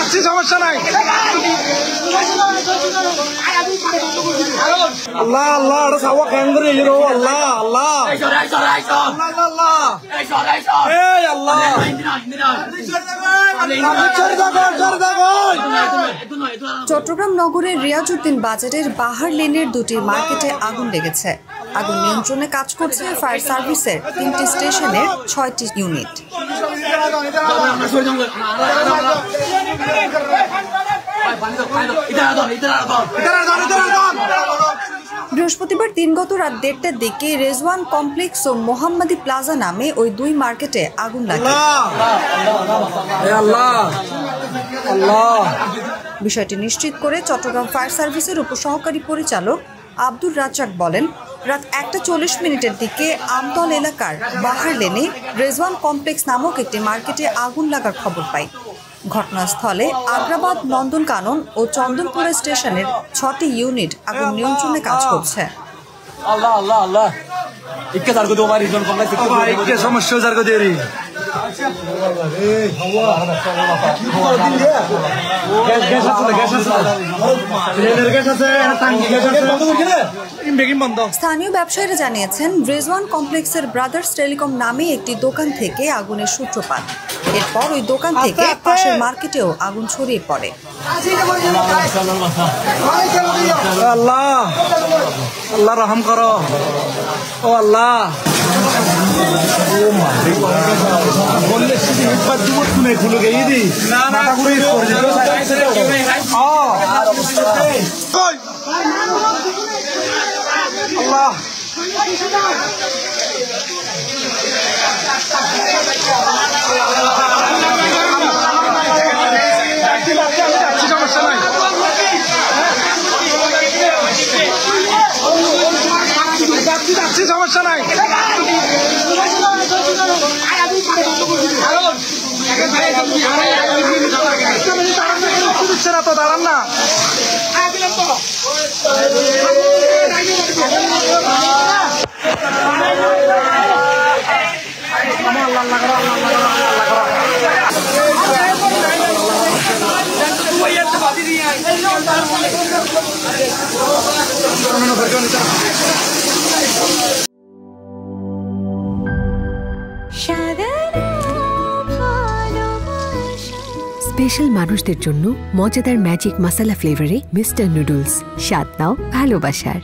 যাচ্ছি, সমস্যা নাই। আল্লাহ আল্লাহ এটা সাওয়া কেন করে এলো আল্লাহ আল্লাহ চট্টগ্রাম নগরের রিয়াজউদ্দিন বাজারের বাহার লেনের দুটি মার্কেটে আগুন লেগেছে। আগুন নিয়ন্ত্রণে কাজ করছে ফায়ার সার্ভিসের 3টি স্টেশনের 6টি ইউনিট। বৃহস্পতিবার দিনগত রাত 1:30টার দিকে রেজওয়ান কমপ্লেক্স ও মোহাম্মদী প্লাজা নামে ওই দুই মার্কেটে আগুন লাগে। বিষয়টি নিশ্চিত করে চট্টগ্রাম ফায়ার সার্ভিসের উপসহকারী পরিচালক আব্দুর রাজ্জাক বলেন, রাত 1:40 দিকে আমতল এলাকার বাহার লেনে রেজওয়ান কমপ্লেক্স নামক একটি মার্কেটে আগুন লাগার খবর পাই। ঘটনাস্থলে আগ্রাবাদ, নন্দনকানন ও চন্দনপুরা স্টেশনের 6টি ইউনিট আগুন নিয়ন্ত্রণে কাজ করছে। স্থানীয় ব্যবসায়ীরা জানিয়েছেন, রেজওয়ান কমপ্লেক্সের ব্রাদার্স টেলিকম নামে একটি দোকান থেকে আগুনের সূত্রপাত। এরপর ওই দোকান থেকে পাশের মার্কেটেও আগুন ছড়িয়ে পড়ে। আল্লাহ আল্লাহ রহম করো ও আল্লাহ। আল্লাহ সমস্যা নাই। যাচ্ছি, সমস্যা নাই। তো দাঁড়ান না। স্পেশাল মানুষদের জন্য মজাদার ম্যাজিক মশলা ফ্লেভারে মিস্টার নুডলস। স্বাদ নাও ভালোবাসার।